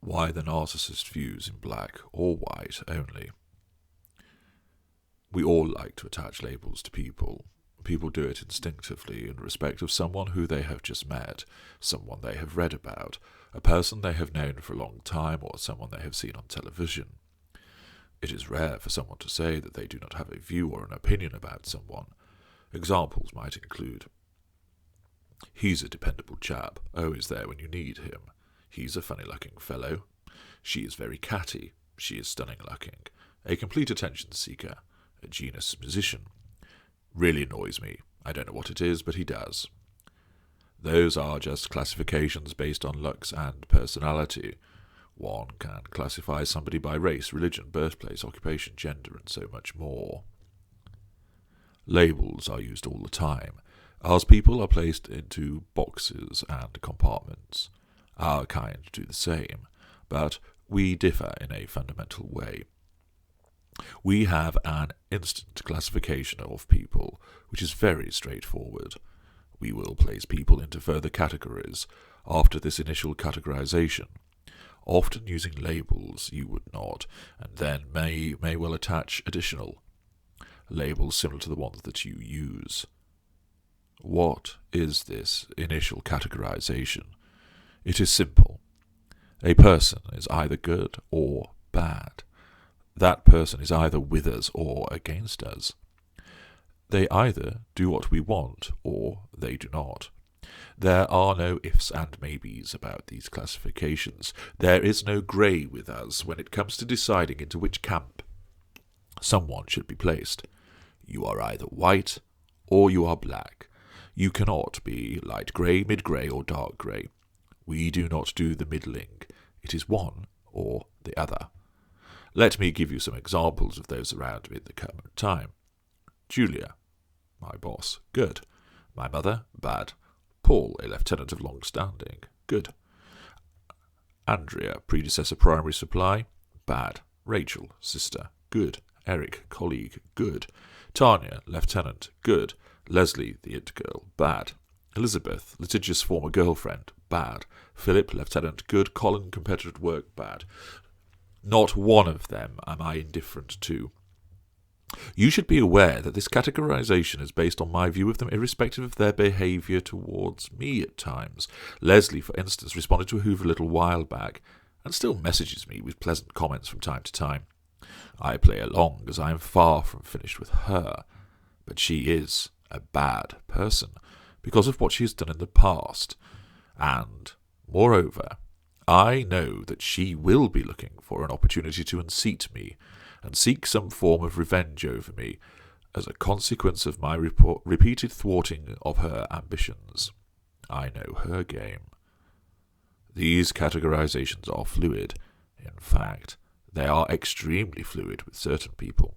Why the narcissist views in black or white only? We all like to attach labels to people. People do it instinctively in respect of someone who they have just met, someone they have read about, a person they have known for a long time, or someone they have seen on television. It is rare for someone to say that they do not have a view or an opinion about someone. Examples might include: he's a dependable chap, always there when you need him. He's a funny-looking fellow. She is very catty. She is stunning-looking. A complete attention seeker. A genius musician. Really annoys me. I don't know what it is, but he does. Those are just classifications based on looks and personality. One can classify somebody by race, religion, birthplace, occupation, gender, and so much more. Labels are used all the time, as people are placed into boxes and compartments. Our kind do the same, but we differ in a fundamental way. We have an instant classification of people, which is very straightforward. We will place people into further categories after this initial categorization, often using labels you would not, and then may well attach additional labels similar to the ones that you use. What is this initial categorization? It is simple. A person is either good or bad. That person is either with us or against us. They either do what we want or they do not. There are no ifs and maybes about these classifications. There is no grey with us when it comes to deciding into which camp someone should be placed. You are either white or you are black. You cannot be light grey, mid-grey, or dark grey. We do not do the middling. It is one or the other. Let me give you some examples of those around me at the current time. Julia, my boss, good. My mother, bad. Paul, a lieutenant of long standing, good. Andrea, predecessor primary supply, bad. Rachel, sister, good. Eric, colleague, good. Tanya, lieutenant, good. Leslie, the it girl, bad. Elizabeth, litigious former girlfriend, bad. Philip, lieutenant, good. Colin, competitor at work, bad. Not one of them am I indifferent to. You should be aware that this categorization is based on my view of them irrespective of their behaviour towards me at times. Leslie, for instance, responded to a Hoover a little while back, and still messages me with pleasant comments from time to time. I play along, as I am far from finished with her, but she is a bad person, because of what she has done in the past, and, moreover, I know that she will be looking for an opportunity to unseat me, and seek some form of revenge over me, as a consequence of my repeated thwarting of her ambitions. I know her game. These categorizations are fluid. In fact, they are extremely fluid with certain people.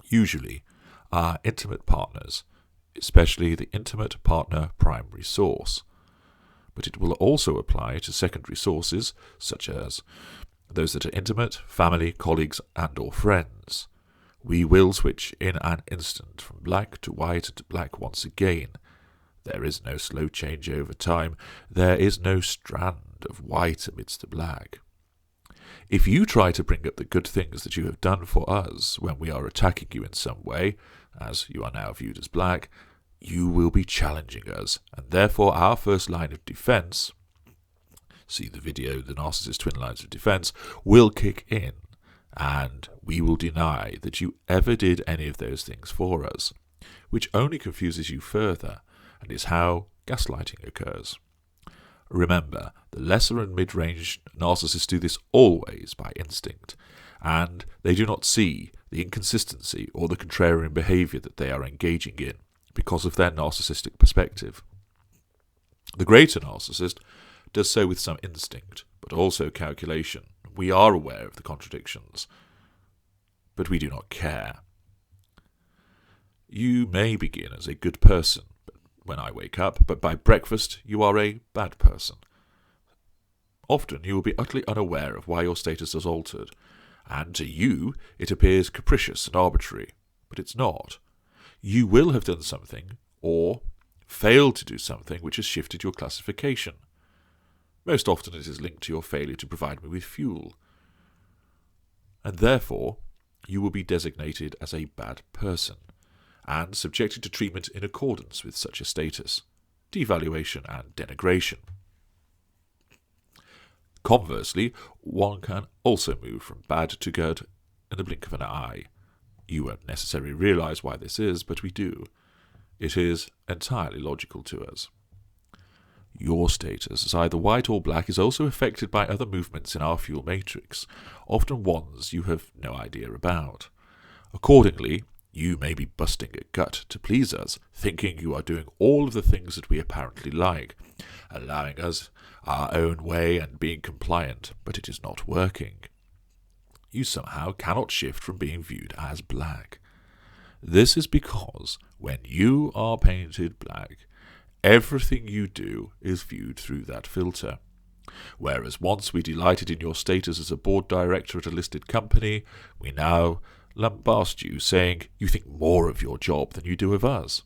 Usually, our intimate partners, especially the intimate partner primary source. But it will also apply to secondary sources, such as those that are intimate, family, colleagues, and or friends. We will switch in an instant from black to white and to black once again. There is no slow change over time. There is no strand of white amidst the black. If you try to bring up the good things that you have done for us when we are attacking you in some way, as you are now viewed as black, you will be challenging us, and therefore our first line of defence, see the video, The Narcissist Twin Lines of Defence, will kick in, and we will deny that you ever did any of those things for us, which only confuses you further, and is how gaslighting occurs. Remember, the lesser and mid-range narcissists do this always by instinct, and they do not see the inconsistency or the contrarian behaviour that they are engaging in, because of their narcissistic perspective. The greater narcissist does so with some instinct, but also calculation. We are aware of the contradictions, but we do not care. You may begin as a good person when I wake up, but by breakfast you are a bad person. Often you will be utterly unaware of why your status is altered, and to you it appears capricious and arbitrary, but it's not. You will have done something, or failed to do something, which has shifted your classification. Most often it is linked to your failure to provide me with fuel. And therefore, you will be designated as a bad person, and subjected to treatment in accordance with such a status, devaluation and denigration. Conversely, one can also move from bad to good in the blink of an eye. You won't necessarily realise why this is, but we do. It is entirely logical to us. Your status as either white or black is also affected by other movements in our fuel matrix, often ones you have no idea about. Accordingly, you may be busting a gut to please us, thinking you are doing all of the things that we apparently like, allowing us our own way and being compliant, but it is not working. You somehow cannot shift from being viewed as black. This is because when you are painted black, everything you do is viewed through that filter. Whereas once we delighted in your status as a board director at a listed company, we now lambast you, saying you think more of your job than you do of us.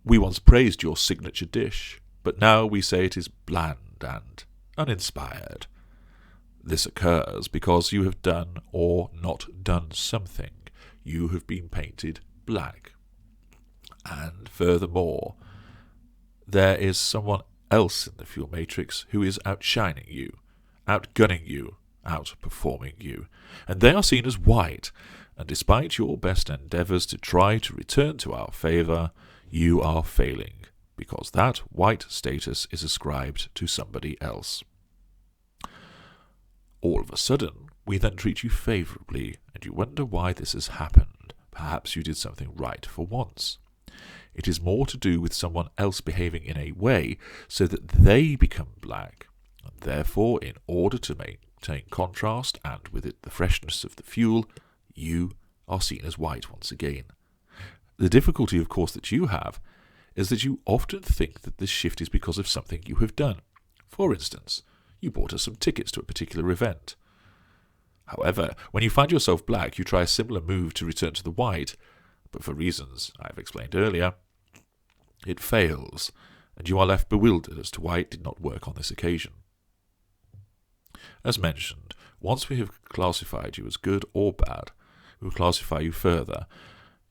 We once praised your signature dish, but now we say it is bland and uninspired. This occurs because you have done or not done something. You have been painted black. And furthermore, there is someone else in the fuel matrix who is outshining you, outgunning you, outperforming you, and they are seen as white, and despite your best endeavours to try to return to our favour, you are failing, because that white status is ascribed to somebody else. All of a sudden, we then treat you favourably, and you wonder why this has happened. Perhaps you did something right for once. It is more to do with someone else behaving in a way so that they become black, and therefore, in order to maintain contrast and with it the freshness of the fuel, you are seen as white once again. The difficulty, of course, that you have is that you often think that this shift is because of something you have done. For instance, you bought us some tickets to a particular event. However, when you find yourself black, you try a similar move to return to the white, but for reasons I have explained earlier, it fails, and you are left bewildered as to why it did not work on this occasion. As mentioned, once we have classified you as good or bad, we will classify you further,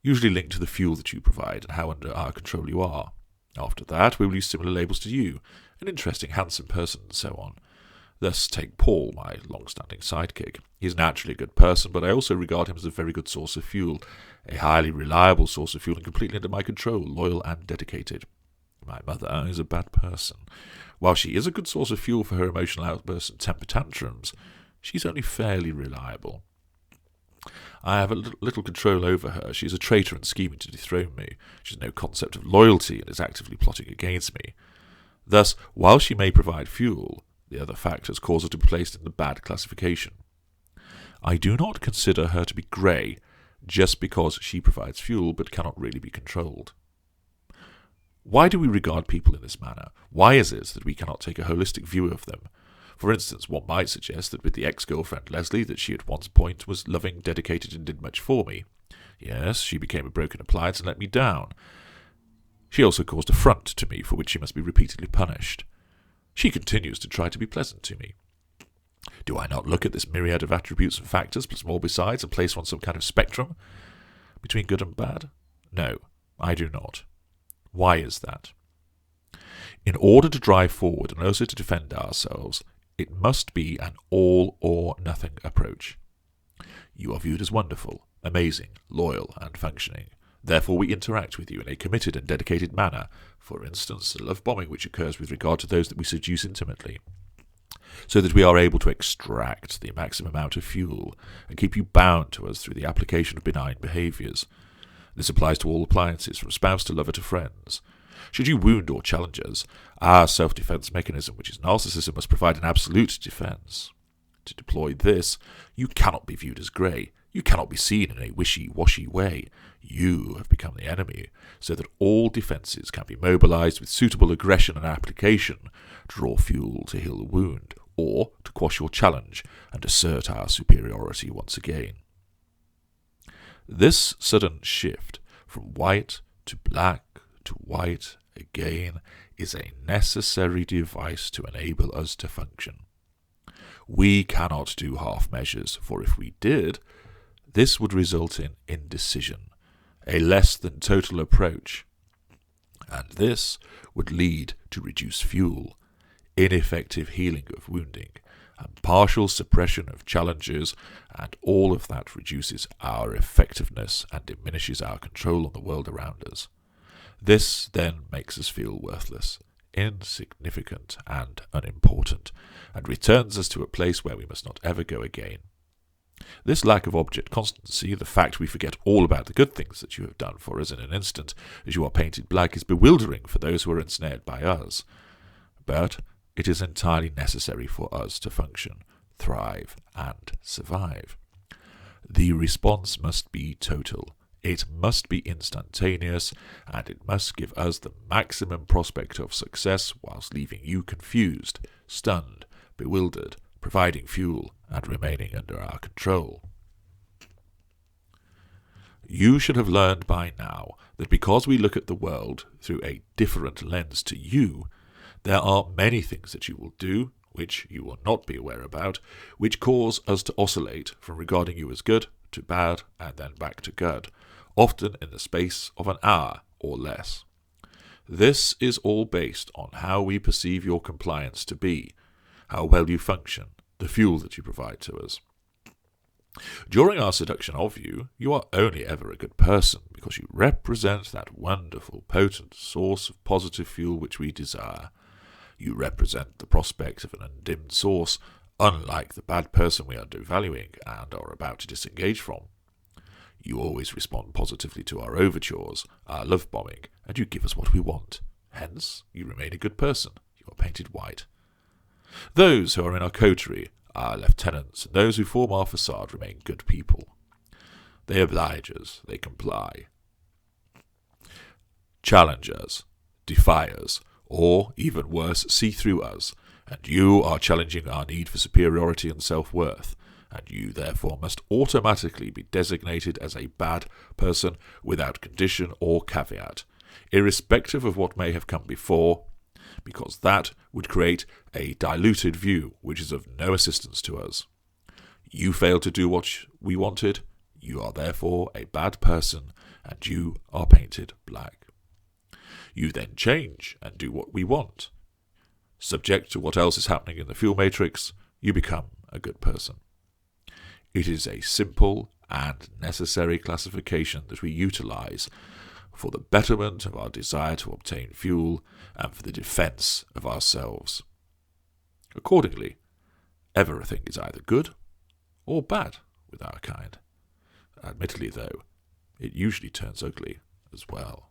usually linked to the fuel that you provide and how under our control you are. After that, we will use similar labels to you, an interesting, handsome person, and so on. Thus, take Paul, my long-standing sidekick. He is naturally a good person, but I also regard him as a very good source of fuel, a highly reliable source of fuel and completely under my control, loyal and dedicated. My mother is a bad person. While she is a good source of fuel for her emotional outbursts and temper tantrums, she's only fairly reliable. I have a little control over her. She is a traitor and scheming to dethrone me. She has no concept of loyalty and is actively plotting against me. Thus, while she may provide fuel, the other factors cause her to be placed in the bad classification. I do not consider her to be grey just because she provides fuel but cannot really be controlled. Why do we regard people in this manner? Why is it that we cannot take a holistic view of them? For instance, one might suggest that with the ex-girlfriend Leslie, that she at one point was loving, dedicated, and did much for me. Yes, she became a broken appliance and let me down. She also caused affront to me for which she must be repeatedly punished. She continues to try to be pleasant to me. Do I not look at this myriad of attributes and factors, plus more besides, and place on some kind of spectrum between good and bad? No, I do not. Why is that? In order to drive forward and also to defend ourselves, it must be an all-or-nothing approach. You are viewed as wonderful, amazing, loyal, and functioning. Therefore we interact with you in a committed and dedicated manner, for instance, the love bombing which occurs with regard to those that we seduce intimately, so that we are able to extract the maximum amount of fuel and keep you bound to us through the application of benign behaviours. This applies to all appliances, from spouse to lover to friends. Should you wound or challenge us, our self-defence mechanism, which is narcissism, must provide an absolute defence. To deploy this, you cannot be viewed as grey. You cannot be seen in a wishy-washy way. You have become the enemy, so that all defences can be mobilised with suitable aggression and application to draw fuel to heal the wound, or to quash your challenge and assert our superiority once again. This sudden shift from white to black to white again is a necessary device to enable us to function. We cannot do half measures, for if we did, this would result in indecision, a less than total approach, and this would lead to reduced fuel, ineffective healing of wounding, and partial suppression of challenges, and all of that reduces our effectiveness and diminishes our control on the world around us. This then makes us feel worthless, insignificant, and unimportant, and returns us to a place where we must not ever go again. This lack of object constancy, the fact we forget all about the good things that you have done for us in an instant as you are painted black, is bewildering for those who are ensnared by us. But it is entirely necessary for us to function, thrive, and survive. The response must be total. It must be instantaneous, and it must give us the maximum prospect of success whilst leaving you confused, stunned, bewildered, providing fuel, and remaining under our control. You should have learned by now that because we look at the world through a different lens to you, there are many things that you will do, which you will not be aware about, which cause us to oscillate from regarding you as good to bad and then back to good, often in the space of an hour or less. This is all based on how we perceive your compliance to be, how well you function, the fuel that you provide to us. During our seduction of you, you are only ever a good person because you represent that wonderful, potent source of positive fuel which we desire. You represent the prospect of an undimmed source, unlike the bad person we are devaluing and are about to disengage from. You always respond positively to our overtures, our love bombing, and you give us what we want. Hence, you remain a good person. You are painted white. Those who are in our coterie, our lieutenants, and those who form our facade remain good people. They oblige us, they comply, challenge us, defy us, or, even worse, see through us, and you are challenging our need for superiority and self-worth, and you therefore must automatically be designated as a bad person without condition or caveat, irrespective of what may have come before, because that would create a diluted view which is of no assistance to us. You failed to do what we wanted, you are therefore a bad person, and you are painted black. You then change and do what we want. Subject to what else is happening in the fuel matrix, you become a good person. It is a simple and necessary classification that we utilize for the betterment of our desire to obtain fuel and for the defense of ourselves. Accordingly, everything is either good or bad with our kind. Admittedly, though, it usually turns ugly as well.